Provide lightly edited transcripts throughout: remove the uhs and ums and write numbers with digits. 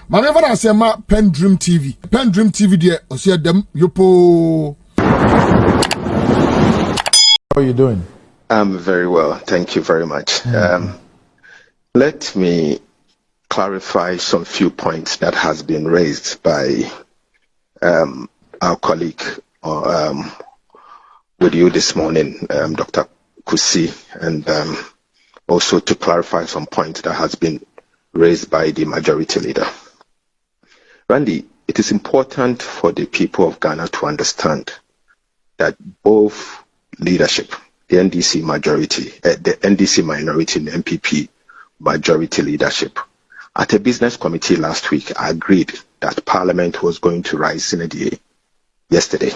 Mame fana say ma PENDREAM TV. PENDREAM TV there osia dem yopo. How are you doing? I'm very well. Thank you very much. Let me clarify some few points that has been raised by our colleague with you this morning, Dr. Kusi, and also to clarify some points that has been raised by the majority leader. Randy, it is important for the people of Ghana to understand that both leadership, the NDC majority, the NDC minority and the MPP majority leadership, at a business committee last week, agreed that Parliament was going to rise in a day yesterday.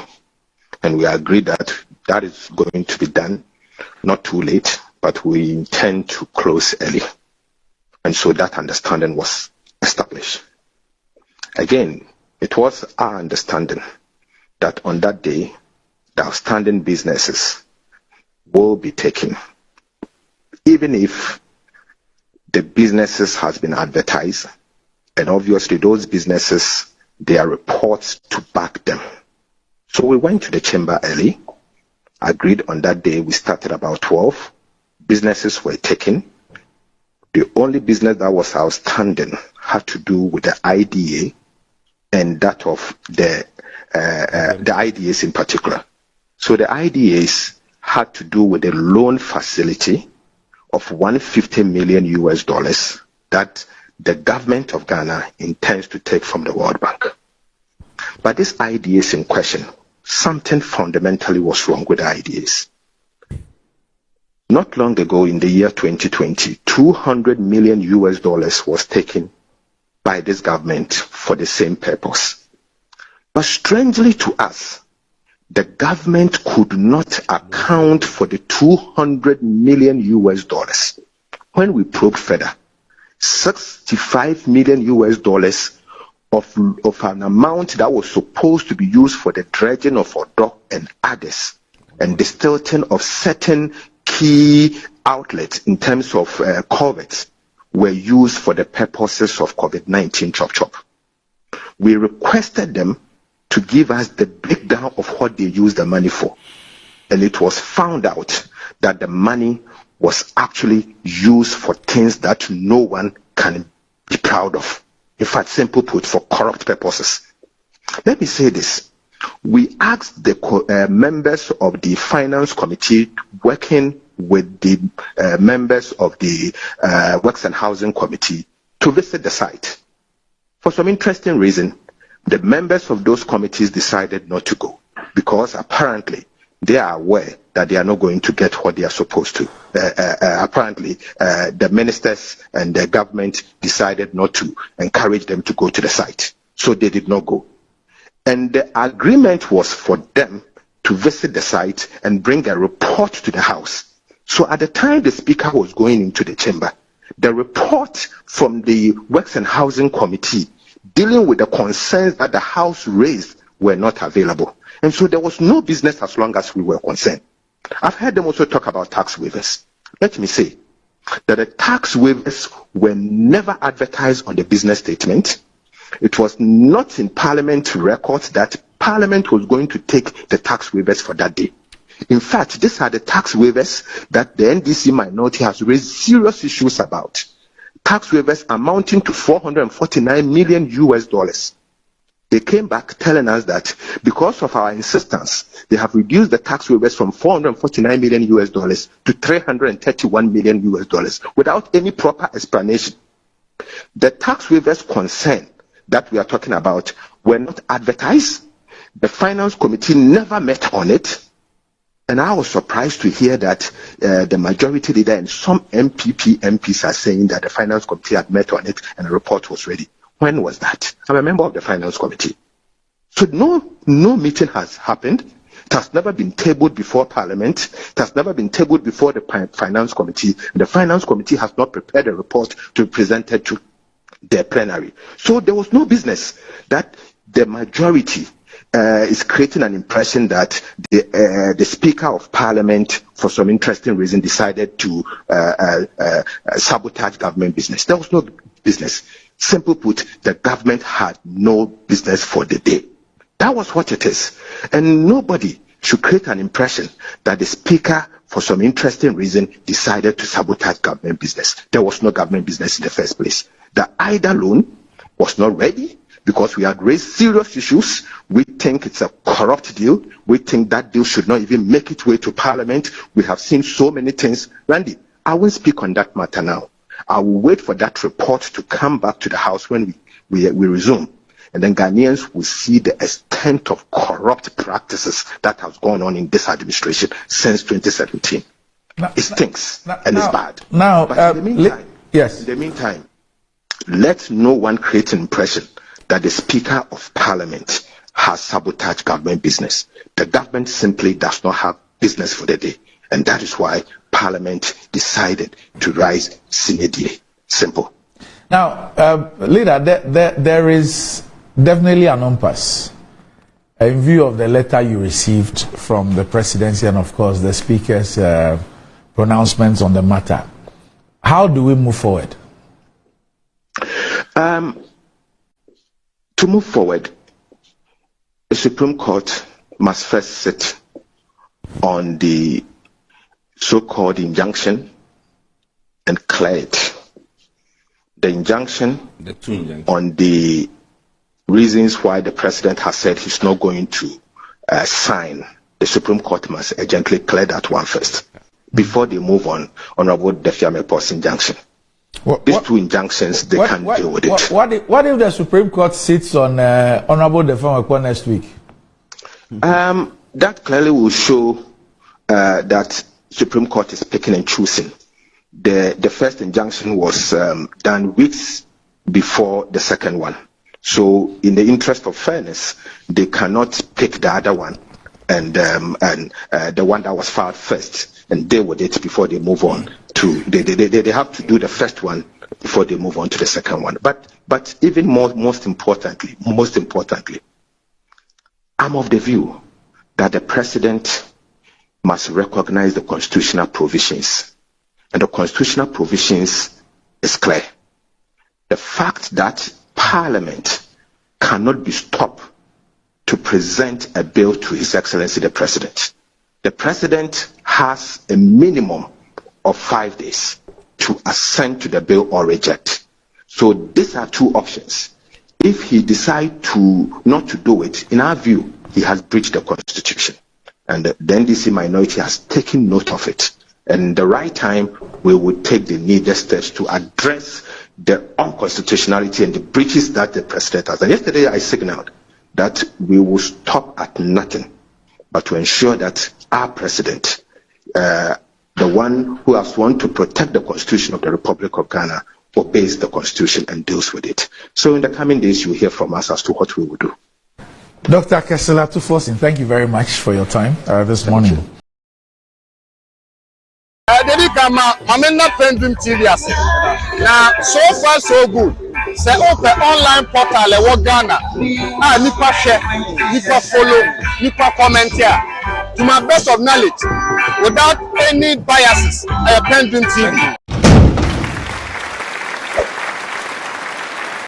And we agreed that that is going to be done, not too late, but we intend to close early. And so that understanding was established. Again, it was our understanding that on that day, the outstanding businesses will be taken, even if the businesses has been advertised, and obviously those businesses, there are reports to back them. So we went to the chamber early, agreed on that day. We started about 12. Businesses were taken. The only business that was outstanding had to do with the IDA and that of the IDAs in particular. So the IDAs had to do with a loan facility of $150 million that the government of Ghana intends to take from the World Bank. But this IDAs in question, something fundamentally was wrong with the IDAs. Not long ago, in the year 2020, $200 million was taken by this government for the same purpose. But strangely to us, the government could not account for the $200 million. When we probed further, $65 million of an amount that was supposed to be used for the dredging of Addo and others, and the stilting of certain key outlets in terms of culverts were used for the purposes of COVID-19 chop. We requested them to give us the breakdown of what they used the money for. And it was found out that the money was actually used for things that no one can be proud of. In fact, simply put, for corrupt purposes. Let me say this. We asked the members of the Finance Committee working with the members of the Works and Housing Committee to visit the site. For some interesting reason, the members of those committees decided not to go because apparently they are aware that they are not going to get what they are supposed to. Apparently, the ministers and the government decided not to encourage them to go to the site. So they did not go. And the agreement was for them to visit the site and bring a report to the House. So at the time the Speaker was going into the chamber, the report from the Works and Housing Committee dealing with the concerns that the House raised were not available. And so there was no business as long as we were concerned. I've heard them also talk about tax waivers. Let me say that the tax waivers were never advertised on the business statement. It was not in Parliament records that Parliament was going to take the tax waivers for that day. In fact, these are the tax waivers that the NDC minority has raised serious issues about. Tax waivers amounting to $449 million. They came back telling us that because of our insistence, they have reduced the tax waivers from $449 million to $331 million without any proper explanation. The tax waivers concern that we are talking about were not advertised. The Finance Committee never met on it. And I was surprised to hear that the majority leader and some MPs are saying that the Finance Committee had met on it and a report was ready. When was that? I'm a member of the Finance Committee. So no meeting has happened. It has never been tabled before Parliament. It has never been tabled before the Finance Committee. And the Finance Committee has not prepared a report to be presented to the plenary. So there was no business that the majority is creating an impression that the Speaker of Parliament, for some interesting reason, decided to sabotage government business. There was no business. Simple put, the government had no business for the day. That was what it is. And nobody should create an impression that the speaker, for some interesting reason, decided to sabotage government business. There was no government business in the first place. The IDA loan was not ready because we had raised serious issues. We think it's a corrupt deal. We think that deal should not even make its way to Parliament. We have seen so many things. Randy, I won't speak on that matter now. I will wait for that report to come back to the House when we resume. And then Ghanaians will see the extent of corrupt practices that has gone on in this administration since 2017. It stinks and it's bad. Now, but in the meantime, yes. In the meantime, let no one create an impression that the Speaker of Parliament has sabotaged government business. The government simply does not have business for the day. And that is why Parliament decided to rise sine die. Simple. Now, Leader, there is definitely an impasse in view of the letter you received from the presidency and, of course, the Speaker's pronouncements on the matter. How do we move forward? To move forward, the Supreme Court must first sit on the so-called injunction and clear it. The injunction on the reasons why the president has said he's not going to sign, the Supreme Court must urgently clear that one first before they move on Honorable Defiamepo's injunction. These two injunctions, they can't deal with it. What if the Supreme Court sits on Honorable Defiamepo next week? That clearly will show that Supreme Court is picking and choosing. The first injunction was done weeks before the second one. So in the interest of fairness, they cannot pick the other one and the one that was filed first and deal with it before they move on to they have to do the first one before they move on to the second one. But even most importantly, I'm of the view that the president must recognize the constitutional provisions. And the constitutional provisions is clear. The fact that Parliament cannot be stopped to present a bill to His Excellency the President. The President has a minimum of 5 days to assent to the bill or reject. So these are two options. If he decides not to do it, in our view, he has breached the Constitution. And the NDC minority has taken note of it. And the right time, we will take the needed steps to address the unconstitutionality and the breaches that the president has. And yesterday, I signaled that we will stop at nothing, but to ensure that our president, the one who has sworn to protect the Constitution of the Republic of Ghana, obeys the Constitution and deals with it. So in the coming days, you'll hear from us as to what we will do. Dr. Kesselatu Forson, thank you very much for your time this morning. Dedi kama mamena PENDREAM TV ase. Now so far so good. Say open online portal e wo Ghana. Nipa share, nipa follow, nipa comment here. To my best of knowledge, without any biases, PENDREAM TV.